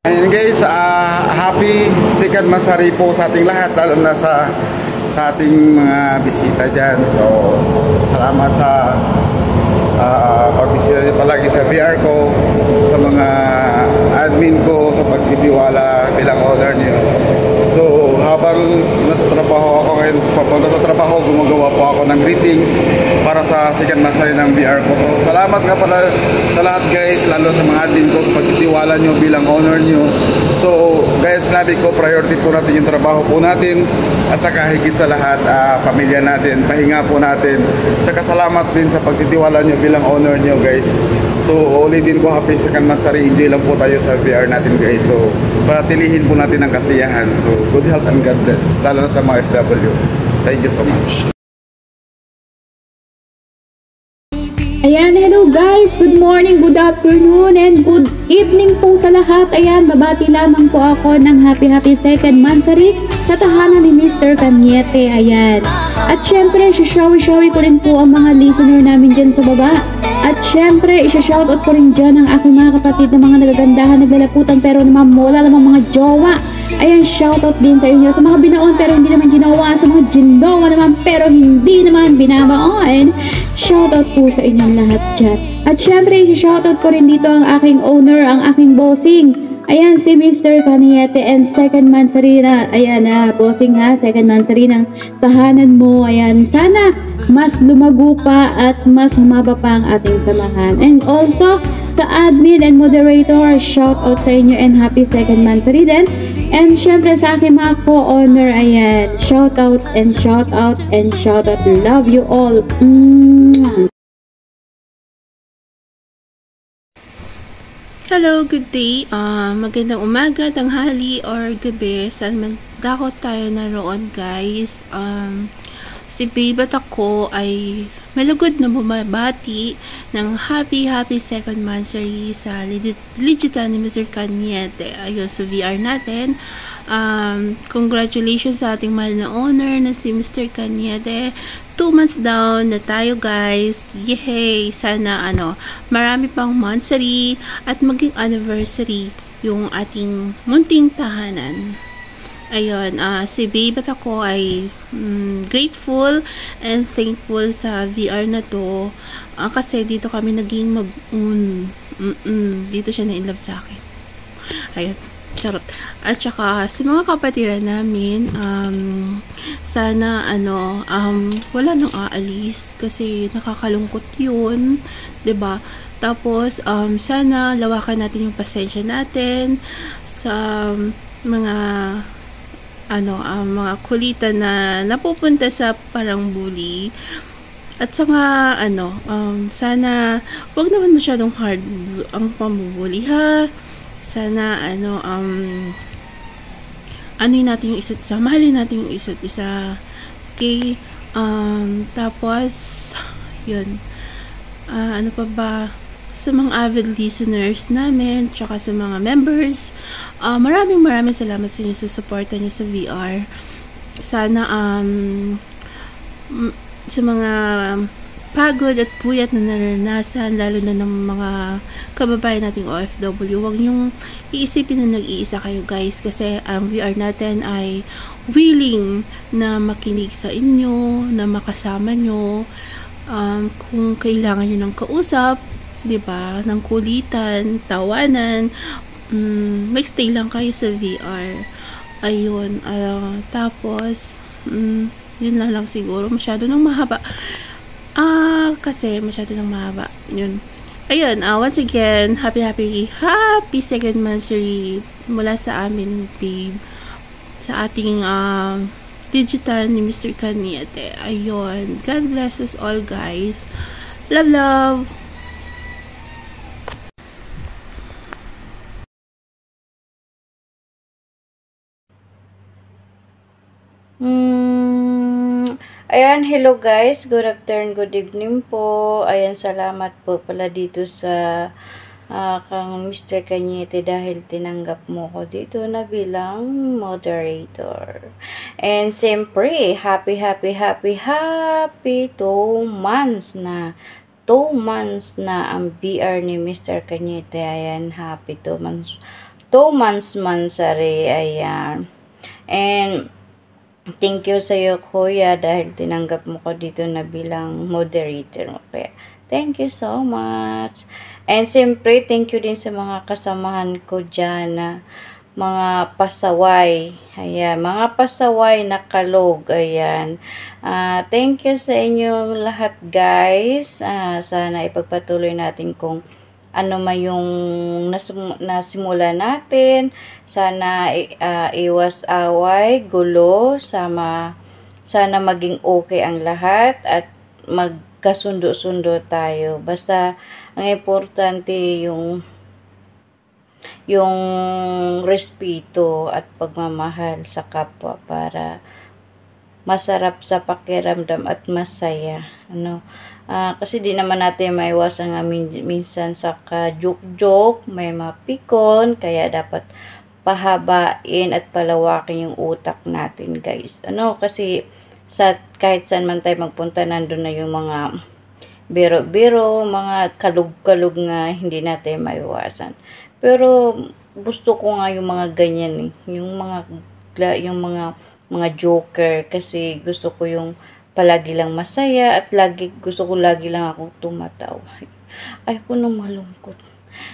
Ayan guys, happy second Mansari po sa ating lahat, lalo na sa ating mga bisita dyan. So, salamat sa pagbisita niyo palagi sa VR ko, sa mga admin ko, sa pagtitiwala bilang owner niyo. So, habang nasa trabaho ako ngayon, papunta sa trabaho, gumagawa po ako ng greetings para sa second Mansari ng VR ko. So, salamat nga pala sa lahat guys, lalo sa mga admin ko, sa pagtitiwala nyo bilang owner nyo. So, guys, sinabi ko, priority po natin yung trabaho po natin, at saka higit sa lahat, pamilya natin, pahinga po natin. Saka salamat din sa pagtitiwala nyo bilang owner nyo guys. So, ulitin ko, happy second Mansari, enjoy lang po tayo sa VR natin guys. So, panatilihin po natin ang kasiyahan. So, good health and God bless, lalo na sa mga FW. Thank you so much. Ayan, hello guys! Good morning, good afternoon, and good evening po sa lahat. Ayan, babati lamang po ako ng happy second Mansari sa tahanan ni Mr. Cañete. Ayan. At syempre, showy ko rin po ang mga listener namin dyan sa baba. At syempre, isa-shoutout ko rin dyan ang aking mga kapatid na mga nagagandahan, naglalaputan pero naman wala namang mga jowa. Ayan, shoutout din sa inyo. Sa mga binaon pero hindi naman ginawa, sa mga gindowa naman pero hindi naman binabaon. Shoutout po sa inyong lahat dyan. At syempre, isa-shoutout ko rin dito ang aking owner, ang aking bossing. Ayan, si Mr. Cañete and second Mansari na, ayan bossing ha, second Mansari ng tahanan mo. Ayan, sana mas lumago pa at mas humaba pa ang ating samahan. And also, sa admin and moderator, shoutout sa inyo and happy second Mansari din. And syempre sa aking mga co-owner, ayan, shoutout and shoutout and shoutout. Love you all. Hello, good day. Magandang umaga, tanghali, or gabi. Saan man dakot tayo naroon, guys. Si Babe at ako ay malugod na bumabati ng happy second Mansari sa legita ni Mr. Cañete. Ayun, sa VR natin. Congratulations sa ating mahal na owner na si Mr. Cañete. 2 months down na tayo guys. Yay! Sana marami pang Mansari at maging anniversary yung ating munting tahanan. Ayun, si Babe at ako ay grateful and thankful sa VR na to. Kasi dito kami naging dito siya na-inlove sa akin. Ayun, charot. At saka, sa mga kapatiran namin, sana, wala nang aalis. Kasi nakakalungkot yun. 'Di ba? Tapos, sana lawakan natin yung pasensya natin sa mga mga kulitan na napupunta sa parang bully. At saka sana wag naman masyadong hard ang pambubuli ha. Sana natin yung isa't isa, mahalin natin yung isa't isa. Okay? Tapos yun. Ano pa ba? Sa mga avid listeners namin, tsaka sa mga members, maraming salamat sa inyo sa suporta niyo sa VR. Sana sa mga pagod at puyat na naranasan, lalo na ng mga kababayan nating OFW, huwag niyong iisipin na nag-iisa kayo guys, kasi ang VR natin ay willing na makinig sa inyo, na makasama nyo, kung kailangan nyo ng kausap, 'di ba, ng kulitan, tawanan, magstay lang kayo sa VR. Ayun, tapos yun lang siguro, masyado nang mahaba. Kasi masyado nang mahaba. Yun. Ayun, once again, happy second Mansari mula sa amin, Babe, sa ating digital ni Mr. Cañete. Ayun, God bless us all guys. Love. Ayan, hello guys. Good afternoon, good evening po. Ayan, salamat po pala dito sa kang Mr. Cañete dahil tinanggap mo ko dito na bilang moderator. And siyempre, happy 2 months na. 2 months na ang BR ni Mr. Cañete. Ayan, happy 2 months. 2 months mansari. Ayan. And thank you sa iyo, kuya, dahil tinanggap mo ko dito na bilang moderator. Okay. Thank you so much. And siyempre, thank you din sa mga kasamahan ko dyan na mga pasaway. Ayan, mga pasaway na kalog. Ayan. Thank you sa inyong lahat, guys. Sana ipagpatuloy natin kung ano man yung nasimula natin. Sana iwas away, gulo, sana maging okay ang lahat at magkasundo-sundo tayo. Basta ang importante yung respeto at pagmamahal sa kapwa para masarap sa pakiramdam at masaya, ano. Kasi di naman natin maiwasan nga minsan sa ka-joke-joke, may mapikon, kaya dapat pahabain at palawakin yung utak natin, guys. Ano, kasi kahit saan man tayo magpunta, nandun na yung mga biro-biro, mga kalug-kalug nga hindi natin maiwasan. Pero gusto ko nga yung mga ganyan, yung mga joker, kasi gusto ko yung palagi lang masaya at gusto ko lagi lang akong tumatawa. Ayoko nang malungkot.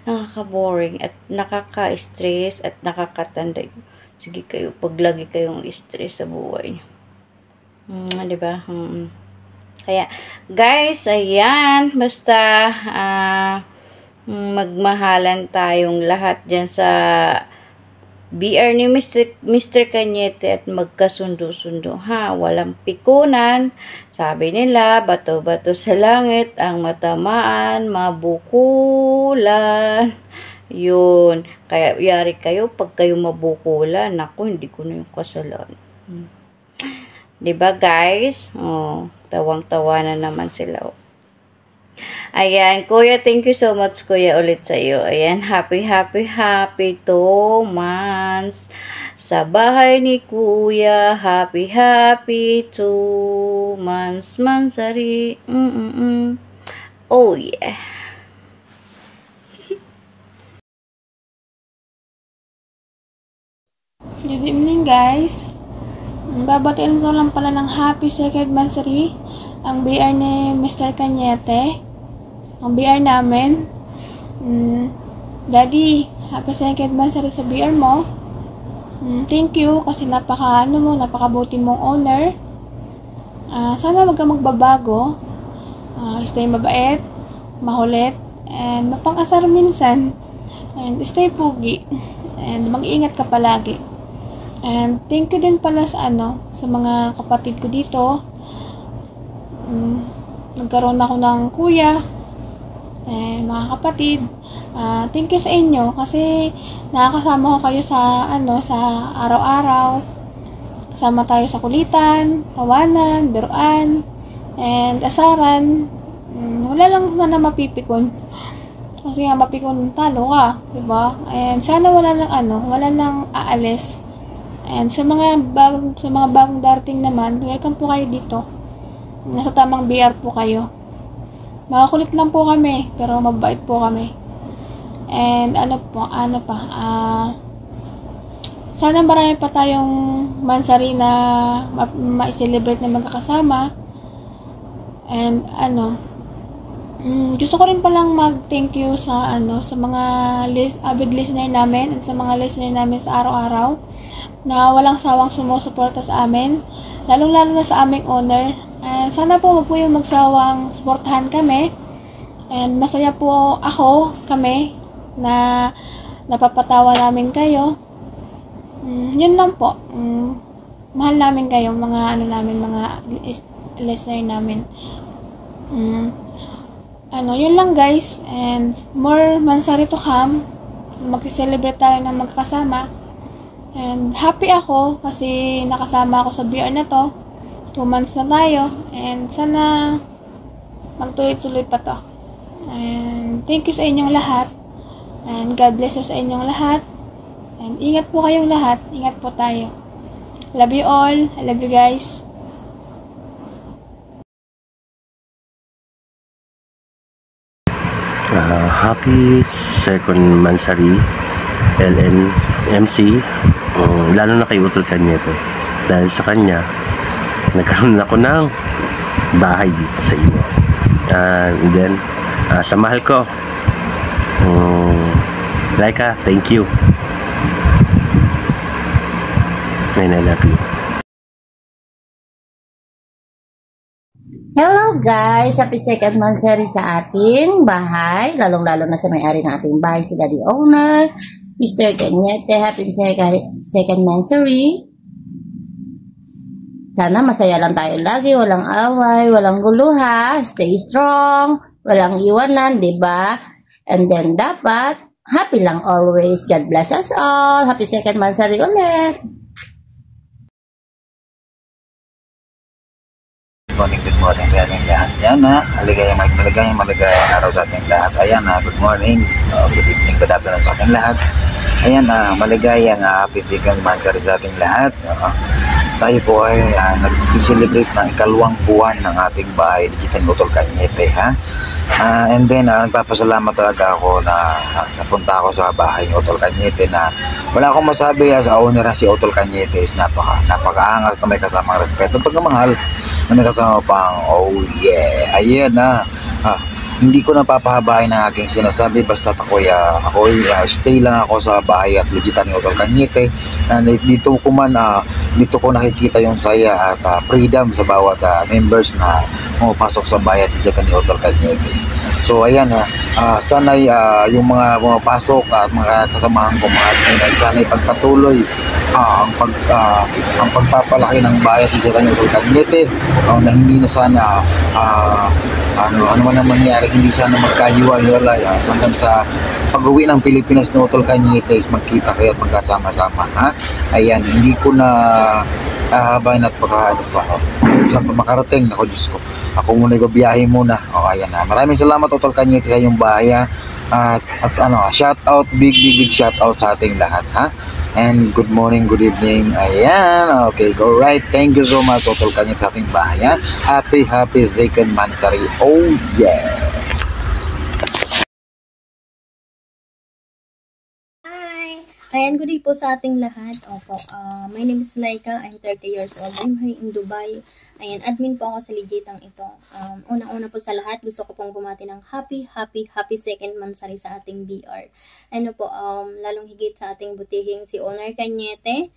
Nakaka-boring at nakaka-stress at nakakatanda. Sige kayo, pag lagi kayong stress sa buhay niyo. Diba? Kaya, guys, ayan, basta magmahalan tayong lahat dyan sa BR ni Mr. Cañete at magkasundo-sundo, ha? Walang pikunan. Sabi nila, bato-bato sa langit, ang matamaan, mabukulan. Yun. Kaya, yari kayo, pag kayo mabukulan, naku, hindi ko na yung kasalanan. Diba, guys? Oh, tawang-tawa na naman sila. Ayan, kuya, thank you so much, kuya, ulit sa iyo. Ayan, happy 2 months sa bahay ni kuya. Happy 2 months, mansari. Oh, yeah. Good evening, guys. Babatiin ko lang pala ng happy 2nd monthsary ang BR ni Mr. Cañete. Ang BR namin. Daddy, happy 2nd monthsary sa BR mo. Thank you kasi napakabuti mong owner. Sana wag kang magbabago. Stay mabait, mahulit, and mapang-asar minsan. And stay pugi. And mag-iingat ka palagi. And thank you din pala sa mga kapatid ko dito. Nagkaroon ako ng kuya, mga kapatid. Thank you sa inyo kasi nakakasama ko kayo sa araw-araw. Kasama tayo sa kulitan, tawanan, biruan, and asaran. Wala lang na mapipikon. Kasi nga mapikon talo ka, 'di ba? And sana wala nang aalis. And sa mga bagong darating naman, welcome po kayo dito. Nasa tamang BR po kayo. Makakulit lang po kami, pero mabait po kami. And sana marami pa tayong mansari na ma-celebrate na magkakasama. And gusto ko rin palang mag-thank you sa mga avid listener namin at sa mga listener namin sa araw-araw na walang sawang sumusuporta sa amin, lalong-lalo na sa aming owner. Sana po wag po yung magsawang suportahan kami, and masaya po kami na napapatawa namin kayo. Yun lang po. Mahal namin kayo, mga listener namin. Yun lang, guys, and more mansari to come. Mag-celebrate tayo ng magkasama. And happy ako kasi nakasama ako sa BR na to. 2 months na tayo. And sana magtuloy-tuloy pa to. And thank you sa inyong lahat. And God bless you sa inyong lahat. And ingat po kayong lahat. Ingat po tayo. Love you all. I love you, guys. Happy 2nd monthsary LNMC, lalo na kay Utol Cañete. Dahil sa kanya, nagkaroon ako ng bahay dito sa inyo. And then, sa mahal ko, Laika, thank you. And I love you. Hello guys! Happy second monthsary sa ating bahay. Lalong-lalo na sa may-ari ng ating bahay, si Daddy Owner, Mr. Cañete. Happy second monthsary. Sana masaya lang tayo lagi. Walang away, walang gulo ha. Stay strong. Walang iwanan, diba? And then dapat, happy lang always. God bless us all. Happy second monthsary ulit. Good morning sa ating lahat. Yan na, maligayang araw sa ating lahat. Ayan na, good morning, good evening, good afternoon sa ating lahat. Ayan na, maligayang happy second monthsary sa ating lahat. Tayo po ay nag-celebrate ng ikalawang buwan ng ating bahay, Digital Utol Cañete, ha? And then, nagpapasalamat talaga ako na napunta ako sa bahay ni Utol Cañete na wala akong masabi sa owner na si Utol Cañete is napakaangas na may kasamang respeto at pagmamahal na may kasama pang oh yeah, ayan na. Hindi ko napapahabain ng aking sinasabi, basta ako'y stay lang ako sa bahay at legitan ni Utol Cañete. Dito ko nakikita yung saya at freedom sa bawat members na pumapasok sa bahay at legitan ni Utol Cañete. So ayan, sana'y yung mga pumapasok at mga kasamahan ko, mga admin, sana'y pagpatuloy ang pagpapalaki ng bahay at legitan ni Utol Cañete, na hindi na sana ano man ang mangyari, hindi sana magkahiwa-hiwalay hanggang sa pag-uwi ng Pilipinas na Utol Cañete is magkita kayo at magkasama-sama, ha? Ayan, hindi ko na hahabain at saan pa makarating. Ako, Diyos ko, ako muna ibiyahe muna. Ayan na, maraming salamat Utol Cañete sa iyong bahay, at shout out, big shout out sa ating lahat, ha? And good morning, good evening. Ayan, okay, go right. Thank you so much Utol Cañete sa ating bahay, ha? Happy second monthsary. Oh yeah. Ayan, good day po sa ating lahat. Opo, my name is Laika. I'm 30 years old. I'm here in Dubai. Ayan, admin po ako sa Legitang ito. Una-una po sa lahat, gusto ko pong bumati ng happy second monthsary sa ating BR. Ano po, lalong higit sa ating butihing si Owner Cañete.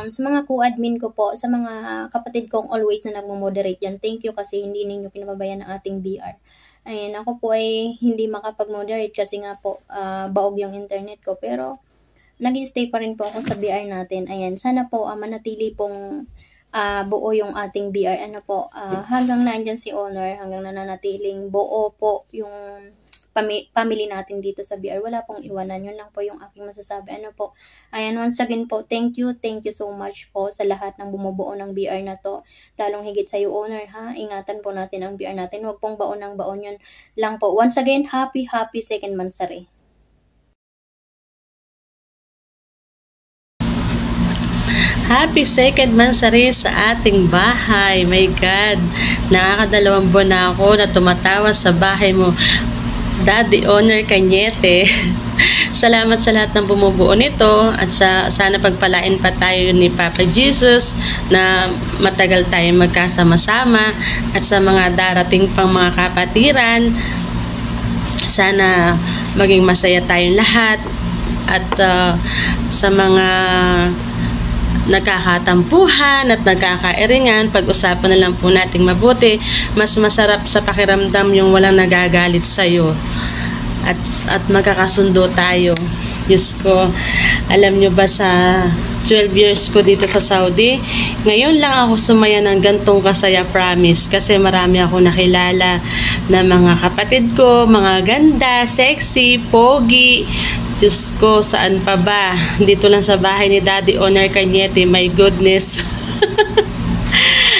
Sa mga co-admin ko po, sa mga kapatid kong always na nagmo-moderate yan, thank you kasi hindi ninyo pinababayan ang ating BR. Ayan, ako po ay hindi makapag-moderate kasi nga po, baog yung internet ko. Pero, nag-stay pa rin po ako sa BR natin. Ayan, sana po manatili pong buo yung ating BR. Ano po, hanggang nandyan si Owner, hanggang nananatiling buo po yung family natin dito sa BR. Wala pong iwanan. Yun lang po yung aking masasabi. Ano po, ayan, once again po, thank you so much po sa lahat ng bumubuo ng BR na to. Lalong higit sa iyo, Owner, ha? Ingatan po natin ang BR natin. Huwag pong baon ng baon, yun lang po. Once again, happy second monthsary. Happy second monthsary sa ating bahay. My God, nakakadalawang buwan na ako na tumatawa sa bahay mo, Daddy Owner Cañete. Salamat sa lahat ng bumubuo nito at sana pagpalain pa tayo ni Papa Jesus na matagal tayong magkasama-sama, at sa mga darating pang mga kapatiran, sana maging masaya tayong lahat, at sa mga nagkakatampuhan at nagkakairingan, pag-usapan na lang po nating mabuti. Mas masarap sa pakiramdam yung walang nagagalit sa'yo, at magkakasundo tayo. Diyos ko, alam nyo ba, sa 12 years ko dito sa Saudi, ngayon lang ako sumaya ng gantong kasaya, promise, kasi marami ako nakilala na mga kapatid ko, mga ganda, sexy, pogi. Diyos ko, saan pa ba? Dito lang sa bahay ni Daddy Owner Cañete, my goodness.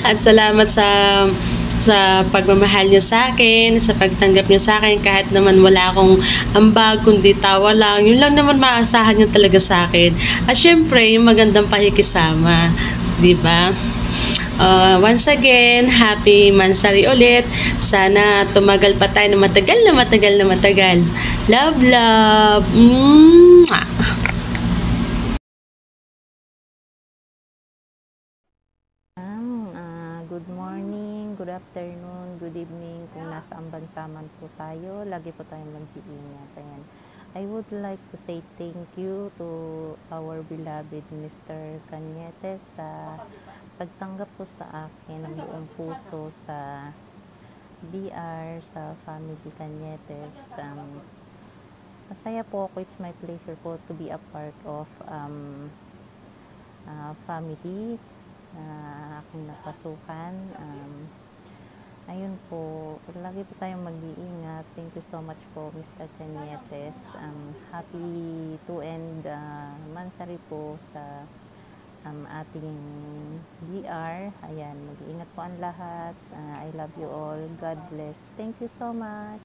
At salamat sa pagmamahal nyo sa akin, sa pagtanggap nyo sa akin, kahit naman wala akong ambag, kundi tawa lang. Yun lang naman maasahan nyo talaga sa akin. At syempre, yung magandang pakikisama, diba? Once again, happy Mansari ulit. Sana tumagal pa tayo na matagal na matagal na matagal. Love, love. Mwah! Good morning, good afternoon, good evening. Kung nasaan bansa man po tayo, lagi po tayong mag-iingat. Ayan. I would like to say thank you to our beloved Mr. Cañete sa pagtanggap po sa akin ng buong puso sa BR, sa family Cañetes. Masaya po ako. It's my pleasure po to be a part of family aking napasukan. Ayun po, lagi po tayong mag-iingat. Thank you so much po, Mr. Cañetes. Happy to end Mansari po sa ating BR. Ayan, mag-iingat po ang lahat. I love you all. God bless. Thank you so much.